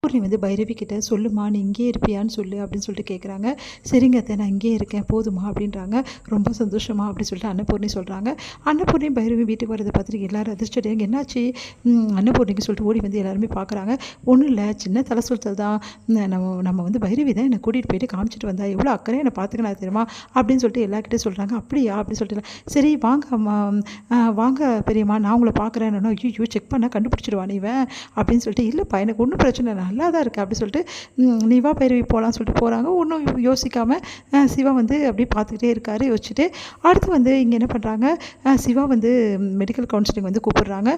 பூர்ணி வந்து பைரவி கிட்ட சொல்லுமா நீ இங்கே இருப்பியான்னு சொல்லு அப்படின்னு சொல்லிட்டு கேட்குறாங்க. சரிங்க அத்தை நான் இங்கே இருக்கேன் போதுமா அப்படின்றாங்க. ரொம்ப சந்தோஷமா அப்படின்னு சொல்லிட்டு அன்னபூர்ணி சொல்கிறாங்க. அன்னபூர்ணி பைரவி வீட்டுக்கு வரதை பார்த்துட்டு எல்லாரும் அதிர்ச்சி அடையாங்க. என்னாச்சு அன்னபூர்ணிக்கு சொல்லிட்டு ஓடி வந்து எல்லாருமே பார்க்குறாங்க. ஒன்றும் இல்லை சின்ன தலை சுற்றல் தான். நம்ம வந்து பைரவி தான் என்னை கூட்டிகிட்டு போயிட்டு காமிச்சிட்டு வந்தா எவ்வளோ அக்கறையாக என்னை பார்த்துக்கணும் தெரியுமா அப்படின்னு சொல்லிட்டு எல்லாருக்கிட்டே சொல்கிறாங்க. அப்படியா அப்படின்னு சொல்லிட்டு சரி வாங்க அம்மா வாங்க பெரியம்மா நான் உங்களை பார்க்குறேன்னு ஐயோ செக் பண்ணால் கண்டுபிடிச்சிடுவான் இவன் அப்படின்னு சொல்லிட்டு இல்லைப்பா எனக்கு ஒன்றும் பிரச்சனை இல்லை நல்லா தான் இருக்குது அப்படின்னு சொல்லிட்டு நீ வா பைரவி போகலான்னு சொல்லிட்டு போகிறாங்க. ஒன்றும் யோசிக்காமல் சிவா வந்து அப்படியே பார்த்துக்கிட்டே இருக்காரு. யோசிச்சுட்டு அடுத்து வந்து இங்கே என்ன பண்ணுறாங்க சிவா வந்து மெடிக்கல் கவுன்சிலிங் வந்து கூப்பிடுறாங்க.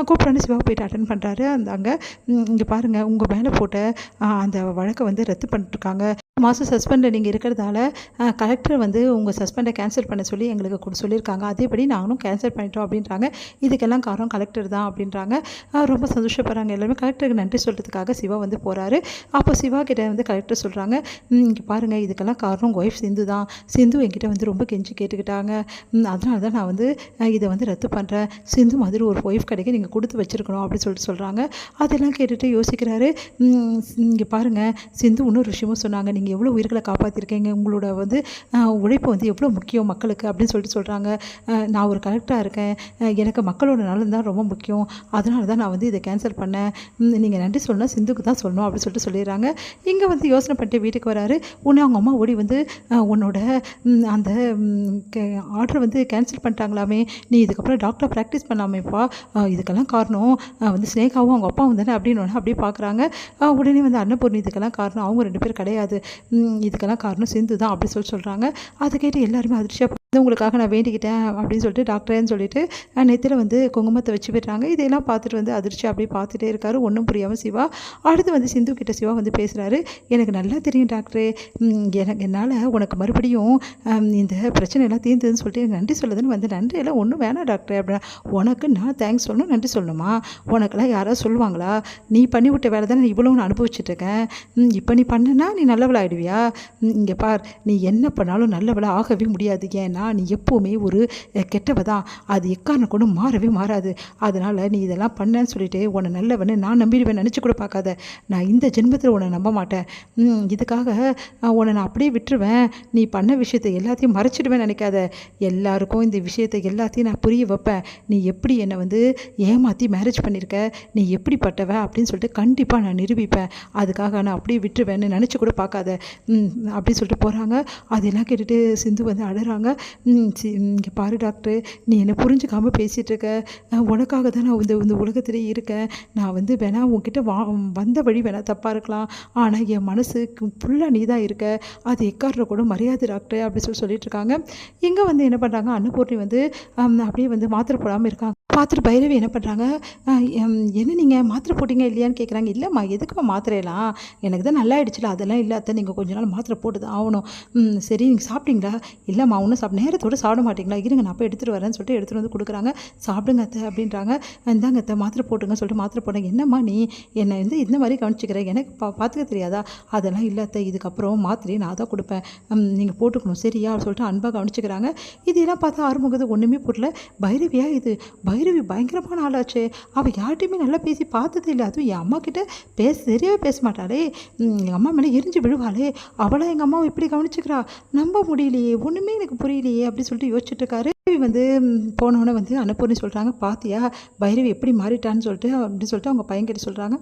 கூப்பிட்றான்னு சிவா போயிட்டு அட்டன் பண்ணுறாரு. அங்கே இங்கே பாருங்கள் உங்கள் மேலே போட்ட அந்த வழக்கை வந்து ரத்து பண்ணிட்டுருக்காங்க. மாதம் சஸ்பெண்டில் நீங்கள் இருக்கிறதால கலெக்டர் வந்து உங்கள் சஸ்பெண்டை கேன்சல் பண்ண சொல்லி எங்களுக்கு சொல்லியிருக்காங்க. அதேபடி நாங்களும் கேன்சல் பண்ணிட்டோம் அப்படின்றாங்க. இதுக்கெல்லாம் காரணம் கலெக்டர் தான் அப்படின்றாங்க. ரொம்ப சந்தோஷப்படுறாங்க எல்லாருமே. கலெக்டருக்கு நன்றி சொல்கிறதுக்காக சிவா வந்து போகிறாரு. அப்போ சிவா கிட்ட வந்து கலெக்டர் சொல்கிறாங்க இங்கே பாருங்கள் இதுக்கெல்லாம் காரணம் ஒய்ஃப் சிந்து தான். சிந்து என்கிட்ட வந்து ரொம்ப கெஞ்சி கேட்டுக்கிட்டாங்க. அதனால தான் நான் வந்து இதை வந்து ரத்து பண்ணுறேன். சிந்து மாதிரி ஒரு ஒய்ஃப் கிடைக்க நீங்கள் கொடுத்து வச்சுருக்கணும் அப்படின்னு சொல்லிட்டு சொல்கிறாங்க. அதெல்லாம் கேட்டுட்டு யோசிக்கிறாரு. இங்கே பாருங்கள் சிந்து இன்னொரு விஷயமும் சொன்னாங்க. நீங்கள் எவ்வளோ உயிர்களை காப்பாற்றிருக்கீங்க. உங்களோட வந்து உழைப்பு வந்து எவ்வளோ முக்கியம் மக்களுக்கு அப்படின்னு சொல்லிட்டு சொல்கிறாங்க. நான் ஒரு கலெக்டராக இருக்கேன். எனக்கு மக்களோட நலன் தான் ரொம்ப முக்கியம். அதனால தான் நான் வந்து இதை கேன்சல் பண்ணேன். நீங்கள் நன்றி சொல்லணும் சிந்துக்கு தான் சொல்லணும் அப்படின்னு சொல்லிட்டு சொல்லிடுறாங்க. இங்கே வந்து யோசனை பண்ணிட்டு வீட்டுக்கு வராரு. உன்னை அவங்க அம்மா ஓடி வந்து உன்னோட அந்த ஆர்டரை வந்து கேன்சல் பண்ணிட்டாங்களாமே நீ இதுக்கப்புறம் டாக்டரை ப்ராக்டிஸ் பண்ணாமேப்பா இதுக்கெல்லாம் காரணம் வந்து ஸ்னேகாவும் அவங்க அப்பாவும் தானே அப்படின்னு அப்படியே பார்க்குறாங்க. உடனே வந்து அன்னபூர்ணி இதுக்கெல்லாம் காரணம் அவங்க 2 பேர் கிடையாது. இதுக்கெல்லாம் காரணம் சிந்து தான் அப்படி சொல்கிறாங்க. அதை கேட்டு எல்லாருமே அதிர்ச்சியாக உங்களுக்காக நான் வேண்டிக்கிட்டேன் அப்படின்னு சொல்லிட்டு டாக்டரேன்னு சொல்லிட்டு நெத்தியில் வந்து குங்குமத்தை வச்சு போய்ட்றாங்க. இதையெல்லாம் பார்த்துட்டு வந்து அதிர்ச்சி அப்படியே பார்த்துட்டே இருக்காரு. ஒன்றும் புரியாமல் சிவா அடுத்து வந்து சிந்து கிட்ட சிவா வந்து பேசுகிறாரு. எனக்கு நல்லா தெரியும் டாக்டரே என்னால் உனக்கு மறுபடியும் இந்த பிரச்சனையெல்லாம் தீர்ந்ததுன்னு சொல்லிட்டு எனக்கு நன்றி சொல்லுதுன்னு வந்து நன்றியெல்லாம் ஒன்றும் வேணாம் டாக்டரே அப்படின்னா உனக்கு நான் தேங்க்ஸ் சொல்லணும் நன்றி சொல்லணுமா உனக்கெல்லாம் யாராவது சொல்லுவாங்களா நீ பண்ணி விட்ட வேலை தானே இவ்வளோ நான் அனுபவிச்சுட்ருக்கேன். இப்போ நீ பண்ணனா நீ நல்லவளாகிடுவியா இங்கே பார் நீ என்ன பண்ணாலும் நல்லவளாக ஆகவே முடியாது. ஏன்னா நீ எப்போவுமே ஒரு கெட்டவ தான். அது எக்காரணம் கூட மாறவே மாறாது. அதனால் நீ இதெல்லாம் பண்ணேன்னு சொல்லிட்டு உன்னை நல்லவன்னு நான் நம்பிடுவேன் நினச்சி கூட பார்க்காத. நான் இந்த ஜென்மத்தில் உன்னை நம்ப மாட்டேன். இதுக்காக உன்னை நான் அப்படியே விட்டுருவேன். நீ பண்ண விஷயத்தை எல்லாத்தையும் மறைச்சிடுவேன் நினைக்காத. எல்லாருக்கும் இந்த விஷயத்தை எல்லாத்தையும் நான் புரிய வைப்பேன். நீ எப்படி என்னை வந்து ஏமாற்றி மேரேஜ் பண்ணியிருக்க நீ எப்படிப்பட்டவ அப்படின்னு சொல்லிட்டு கண்டிப்பாக நான் நிரூபிப்பேன். அதுக்காக நான் அப்படியே விட்டுருவேன்னு நினச்சி கூட பார்க்காத அப்படின்னு சொல்லிட்டு போகிறாங்க. அதெல்லாம் கேட்டுட்டு சிந்து வந்து அழுறாங்க. இங்கே பாரு டாக்டர் நீ என்னை புரிஞ்சுக்காமல் பேசிகிட்டு இருக்க. உனக்காக தான் நான் இந்த உலகத்திலே இருக்கேன். நான் வந்து வேணா உன்கிட்ட வந்த வழி வேணா தப்பாக இருக்கலாம். ஆனால் என் மனசுக்கு ஃபுல்லாக நீ தான் இருக்க. அது எக்காரணம் கூட மரியாதை டாக்டர் அப்படி சொல்லிட்டு இருக்காங்க. இங்கே வந்து என்ன பண்ணுறாங்க அன்னபூர்ணி வந்து அப்படியே வந்து மாத்திரை போடாமல் இருக்காங்க. பார்த்துட்டு பைரவி என்ன பண்ணுறாங்க என்ன நீங்கள் மாத்திரை போட்டிங்க இல்லையான்னு கேட்குறாங்க. இல்லைம்மா எதுக்குமா மாத்திரையெல்லாம் எனக்கு தான் நல்லா ஆயிடுச்சுல அதெல்லாம் இல்லை அத்தை நீங்கள் கொஞ்ச நாள் மாத்திரை போட்டு தான் ஆகணும். சரி நீங்கள் சாப்பிட்டீங்களா இல்லைம்மா ஒன்றும் நேரத்தோடு சாப்பிட மாட்டிங்களா இருங்க நான் போய் எடுத்துகிட்டு வரேன்னு சொல்லிட்டு எடுத்துகிட்டு வந்து கொடுக்குறாங்க. சாப்பிடுங்க அத்தை அப்படின்றாங்க. இந்தாங்க அத்தை மாத்திரை போட்டுங்க சொல்லிட்டு மாத்திரை போடுங்க. என்னம்மா நீ என்னை வந்து இந்த மாதிரி கவனிச்சிக்கிறேன் எனக்கு பார்த்துக்க தெரியாதா அதெல்லாம் இல்லை அத்தை இதுக்கப்புறம் மாத்திரையை நான் தான் கொடுப்பேன் நீங்கள் போட்டுக்கணும் சரியா சொல்லிட்டு அன்பாக கவனிச்சிக்கிறாங்க. இதெல்லாம் பார்த்தா ஆரம்பிக்குது ஒன்றுமே புரியல. பைரவியா இது பைரவி பயங்கரமான ஆளாச்சே. அவள் யார்கிட்டையுமே நல்லா பேசி பார்த்ததே இல்லை. அதுவும் என் அம்மா கிட்ட சரியாகவே பேச மாட்டாளே. எங்கள் அம்மா மேலே எரிஞ்சு விழுவாளே. அவளை எங்கள் அம்மாவை இப்படி கவனிச்சுக்கிறா நம்ப முடியலையே ஒன்றுமே எனக்கு புரியலையே அப்படி சொல்லிட்டு யோசிச்சுட்டு இருக்காரு. வந்து போனோன்னே வந்து அன்னபூர்ணி சொல்கிறாங்க பாத்தியா பைரவி எப்படி மாறிட்டான்னு சொல்லிட்டு அப்படின்னு சொல்லிட்டு அவங்க பையன்கிட்ட சொல்கிறாங்க.